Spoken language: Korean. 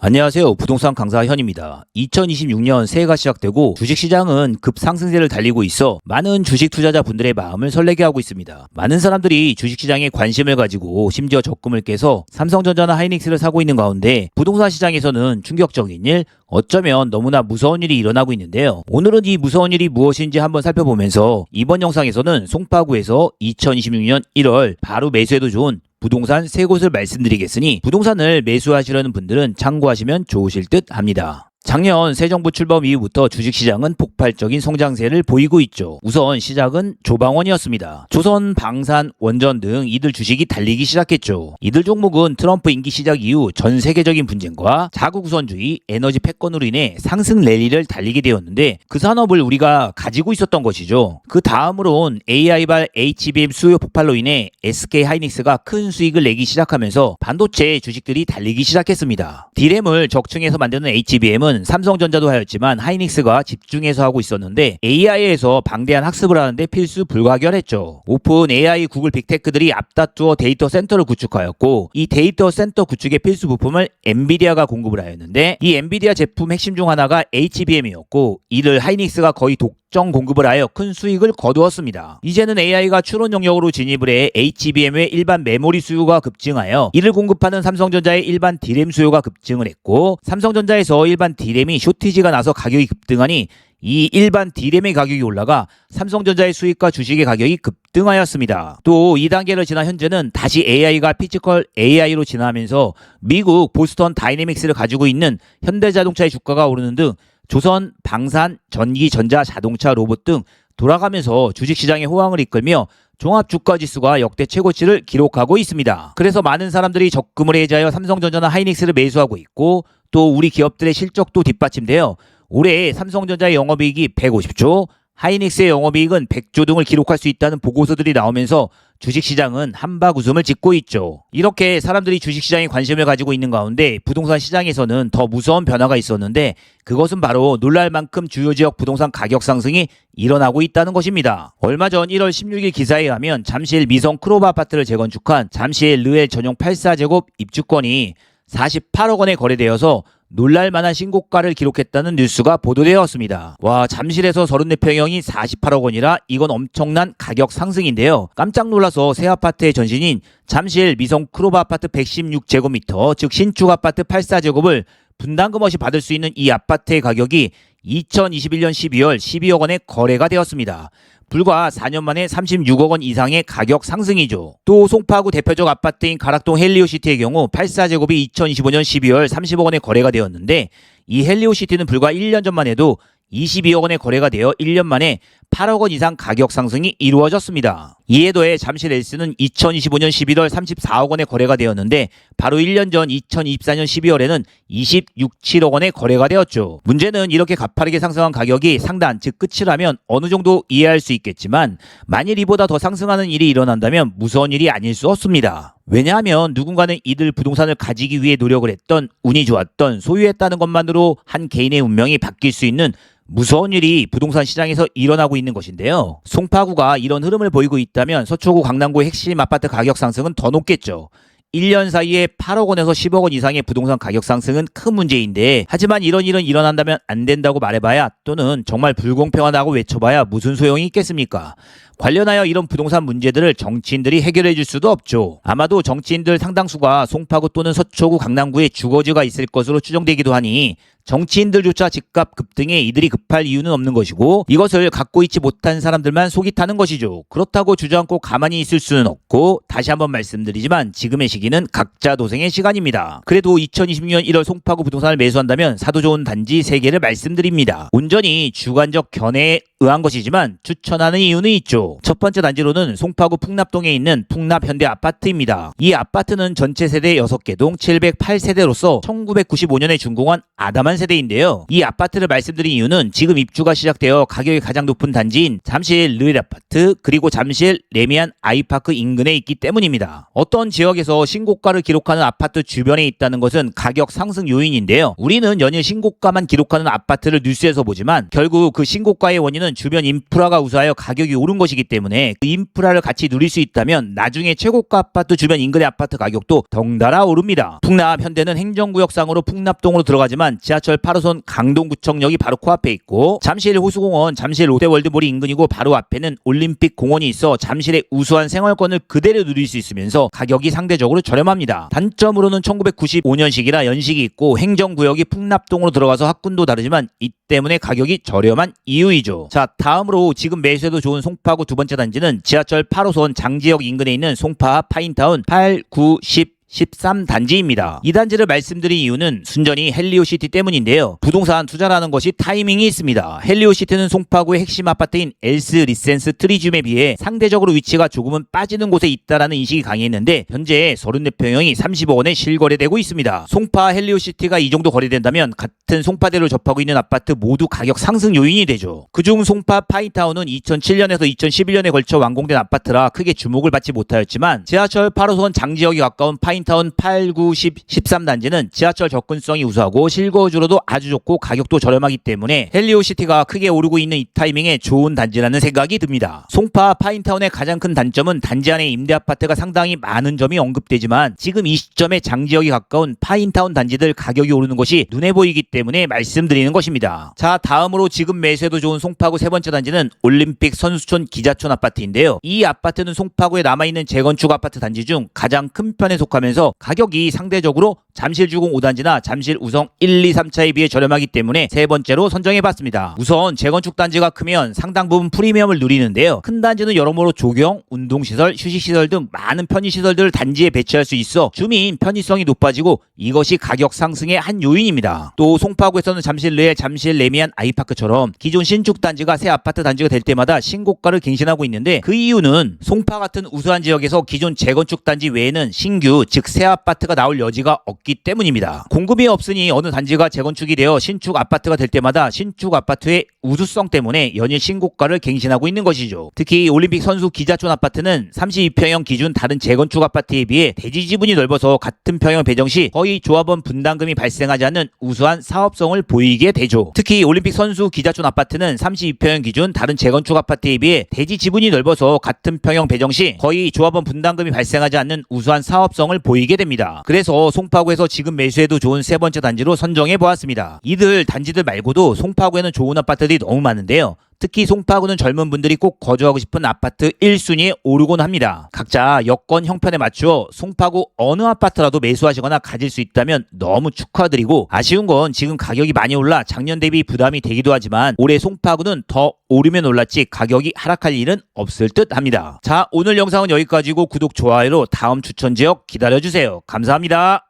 안녕하세요. 부동산 강사 현입니다. 2026년 새해가 시작되고 주식시장은 급상승세를 달리고 있어 많은 주식 투자자분들의 마음을 설레게 하고 있습니다. 많은 사람들이 주식시장에 관심을 가지고 심지어 적금을 깨서 삼성전자나 하이닉스를 사고 있는 가운데 부동산 시장에서는 충격적인 일, 어쩌면 너무나 무서운 일이 일어나고 있는데요. 오늘은 이 무서운 일이 무엇인지 한번 살펴보면서 이번 영상에서는 송파구에서 2026년 1월 바로 매수해도 좋은 부동산 세 곳을 말씀드리겠으니 부동산을 매수하시려는 분들은 참고하시면 좋으실 듯 합니다. 작년 새 정부 출범 이후부터 주식시장은 폭발적인 성장세를 보이고 있죠. 우선 시작은 조방원이었습니다. 조선, 방산, 원전 등 이들 주식이 달리기 시작했죠. 이들 종목은 트럼프 임기 시작 이후 전 세계적인 분쟁과 자국 우선주의, 에너지 패권으로 인해 상승 랠리를 달리게 되었는데 그 산업을 우리가 가지고 있었던 것이죠. 그 다음으론 AI발 HBM 수요 폭발로 인해 SK 하이닉스가 큰 수익을 내기 시작하면서 반도체 주식들이 달리기 시작했습니다. D램을 적층해서 만드는 HBM은 삼성전자도 하였지만 하이닉스가 집중해서 하고 있었는데 AI에서 방대한 학습을 하는데 필수 불가결했죠. 오픈 AI 구글 빅테크들이 앞다투어 데이터 센터를 구축하였고 이 데이터 센터 구축의 필수 부품을 엔비디아가 공급을 하였는데 이 엔비디아 제품 핵심 중 하나가 HBM이었고 이를 하이닉스가 거의 독점 공급을 하여 큰 수익을 거두었습니다. 이제는 AI가 추론 영역으로 진입을 해 HBM의 일반 메모리 수요가 급증하여 이를 공급하는 삼성전자의 일반 D램 수요가 급증을 했고 삼성전자에서 일반 D램이 쇼티지가 나서 가격이 급등하니 이 일반 D램의 가격이 올라가 삼성전자의 수익과 주식의 가격이 급등하였습니다. 또 2단계를 지난 현재는 다시 AI가 피지컬 AI로 진화하면서 미국 보스턴 다이내믹스를 가지고 있는 현대자동차의 주가가 오르는 등 조선, 방산, 전기, 전자, 자동차, 로봇 등 돌아가면서 주식시장의 호황을 이끌며 종합주가지수가 역대 최고치를 기록하고 있습니다. 그래서 많은 사람들이 적금을 해지하여 삼성전자나 하이닉스를 매수하고 있고 또 우리 기업들의 실적도 뒷받침되어 올해 삼성전자의 영업이익이 150조, 하이닉스의 영업이익은 100조 등을 기록할 수 있다는 보고서들이 나오면서 주식시장은 한박 웃음을 짓고 있죠. 이렇게 사람들이 주식시장에 관심을 가지고 있는 가운데 부동산 시장에서는 더 무서운 변화가 있었는데 그것은 바로 놀랄 만큼 주요 지역 부동산 가격 상승이 일어나고 있다는 것입니다. 얼마 전 1월 16일 기사에 하면 잠실 미성 크로바 아파트를 재건축한 잠실 르엘 전용 84제곱 입주권이 48억 원에 거래되어서 놀랄만한 신고가를 기록했다는 뉴스가 보도되었습니다. 와, 잠실에서 34평형이 48억 원이라 이건 엄청난 가격 상승인데요. 깜짝 놀라서 새 아파트의 전신인 잠실 미성 크로바 아파트 116제곱미터 즉 신축 아파트 84제곱을 분담금 없이 받을 수 있는 이 아파트의 가격이 2021년 12월 12억 원에 거래가 되었습니다. 불과 4년 만에 36억 원 이상의 가격 상승이죠. 또 송파구 대표적 아파트인 가락동 헬리오시티의 경우 84제곱이 2025년 12월 30억 원에 거래가 되었는데 이 헬리오시티는 불과 1년 전만 해도 22억 원에 거래가 되어 1년 만에 8억 원 이상 가격 상승이 이루어졌습니다. 이에 더해 잠실 엘스는 2025년 11월 34억 원에 거래가 되었는데 바로 1년 전 2024년 12월에는 26.7억 원에 거래가 되었죠. 문제는 이렇게 가파르게 상승한 가격이 상단 즉 끝이라면 어느 정도 이해할 수 있겠지만 만일 이보다 더 상승하는 일이 일어난다면 무서운 일이 아닐 수 없습니다. 왜냐하면 누군가는 이들 부동산을 가지기 위해 노력을 했던 운이 좋았던 소유했다는 것만으로 한 개인의 운명이 바뀔 수 있는 무서운 일이 부동산 시장에서 일어나고 있는 것인데요. 송파구가 이런 흐름을 보이고 있다면 서초구 강남구의 핵심 아파트 가격 상승은 더 높겠죠. 1년 사이에 8억 원에서 10억 원 이상의 부동산 가격 상승은 큰 문제인데 하지만 이런 일은 일어난다면 안 된다고 말해봐야 또는 정말 불공평하다고 외쳐봐야 무슨 소용이 있겠습니까? 관련하여 이런 부동산 문제들을 정치인들이 해결해 줄 수도 없죠. 아마도 정치인들 상당수가 송파구 또는 서초구 강남구에 주거지가 있을 것으로 추정되기도 하니 정치인들조차 집값 급등에 이들이 급할 이유는 없는 것이고 이것을 갖고 있지 못한 사람들만 속이 타는 것이죠. 그렇다고 주저앉고 가만히 있을 수는 없고 다시 한번 말씀드리지만 지금의 시기는 각자 도생의 시간입니다. 그래도 2026년 1월 송파구 부동산을 매수한다면 사도 좋은 단지 3개를 말씀드립니다. 온전히 주관적 견해에 의한 것이지만 추천하는 이유는 있죠. 첫 번째 단지로는 송파구 풍납동에 있는 풍납현대 아파트입니다. 이 아파트는 전체 세대 6개 동 708세대로서 1995년에 준공한 아담한 세대인데요. 이 아파트를 말씀드린 이유는 지금 입주가 시작되어 가격이 가장 높은 단지인 잠실 르엘 아파트 그리고 잠실 레미안 아이파크 인근에 있기 때문입니다. 어떤 지역에서 신고가를 기록하는 아파트 주변에 있다는 것은 가격 상승 요인인데요. 우리는 연일 신고가만 기록하는 아파트를 뉴스에서 보지만 결국 그 신고가의 원인은 주변 인프라가 우수하여 가격이 오른 것이기 것이기 때문에 그 인프라를 같이 누릴 수 있다면 나중에 최고가 아파트 주변 인근의 아파트 가격도 덩달아 오릅니다. 풍납 현대는 행정구역상으로 풍납동으로 들어가지만 지하철 8호선 강동구청역이 바로 코앞에 있고, 잠실 호수공원, 잠실 롯데월드몰이 인근이고 바로 앞에는 올림픽 공원이 있어 잠실의 우수한 생활권을 그대로 누릴 수 있으면서 가격이 상대적으로 저렴합니다. 단점으로는 1995년식이라 연식이 있고 행정구역이 풍납동으로 들어가서 학군도 다르지만 이 때문에 가격이 저렴한 이유이죠. 자, 다음으로 지금 매수해도 좋은 송파구 두 번째 단지는 지하철 8호선 장지역 인근에 있는 송파 파인타운 8, 9, 10, 13단지입니다. 이 단지를 말씀드린 이유는 순전히 헬리오시티 때문인데요. 부동산 투자라는 것이 타이밍이 있습니다. 헬리오시티는 송파구의 핵심 아파트인 엘스 리센스 트리즘에 비해 상대적으로 위치가 조금은 빠지는 곳에 있다라는 인식이 강했는데 현재 34평형이 30억 원에 실거래되고 있습니다. 송파 헬리오시티가 이 정도 거래된다면 같은 송파대로 접하고 있는 아파트 모두 가격 상승 요인이 되죠. 그중 송파 파인타운은 2007년에서 2011년에 걸쳐 완공된 아파트라 크게 주목을 받지 못하였지만 지하철 8호선 장지역이 가까운 파인타운 8, 9, 10, 13단지는 지하철 접근성이 우수하고 실거주로도 아주 좋고 가격도 저렴하기 때문에 헬리오시티가 크게 오르고 있는 이 타이밍에 좋은 단지라는 생각이 듭니다. 송파 파인타운의 가장 큰 단점은 단지 안에 임대아파트가 상당히 많은 점이 언급되지만 지금 이 시점에 장지역이 가까운 파인타운 단지들 가격이 오르는 것이 눈에 보이기 때문에 말씀드리는 것입니다. 자, 다음으로 지금 매수해도 좋은 송파구 세 번째 단지는 올림픽 선수촌 기자촌 아파트인데요. 이 아파트는 송파구에 남아있는 재건축 아파트 단지 중 가장 큰 편에 속하면서 가격이 상대적으로 잠실 주공 5단지나 잠실 우성 1, 2, 3차에 비해 저렴하기 때문에 세 번째로 선정해봤습니다. 우선 재건축 단지가 크면 상당 부분 프리미엄을 누리는데요. 큰 단지는 여러모로 조경, 운동시설, 휴식시설 등 많은 편의시설들을 단지에 배치할 수 있어 주민 편의성이 높아지고 이것이 가격 상승의 한 요인입니다. 또 송파구에서는 잠실 내에 잠실 레미안 아이파크처럼 기존 신축 단지가 새 아파트 단지가 될 때마다 신고가를 갱신하고 있는데 그 이유는 송파 같은 우수한 지역에서 기존 재건축 단지 외에는 신규 즉 새 아파트가 나올 여지가 없기 때문입니다. 공급이 없으니 어느 단지가 재건축이 되어 신축 아파트가 될 때마다 신축 아파트의 우수성 때문에 연일 신고가를 갱신하고 있는 것이죠. 특히 올림픽 선수 기자촌 아파트는 32평형 기준 다른 재건축 아파트에 비해 대지 지분이 넓어서 같은 평형 배정 시 거의 조합원 분담금이 발생하지 않는 우수한 사업성을 보이게 되죠. 특히 올림픽 선수 기자촌 아파트는 32평형 기준 다른 재건축 아파트에 비해 대지 지분이 넓어서 같은 평형 배정 시 거의 조합원 분담금이 발생하지 않는 우수한 사업성을 보이게 됩니다. 그래서 송파구에서 지금 매수해도 좋은 세 번째 단지로 선정해 보았습니다. 이들 단지들 말고도 송파구에는 좋은 아파트들이 너무 많은데요. 특히 송파구는 젊은 분들이 꼭 거주하고 싶은 아파트 1순위에 오르곤 합니다. 각자 여건 형편에 맞추어 송파구 어느 아파트라도 매수하시거나 가질 수 있다면 너무 축하드리고, 아쉬운 건 지금 가격이 많이 올라 작년 대비 부담이 되기도 하지만 올해 송파구는 더 오르면 올랐지 가격이 하락할 일은 없을 듯 합니다. 자, 오늘 영상은 여기까지고 구독, 좋아요로 다음 추천 지역 기다려주세요. 감사합니다.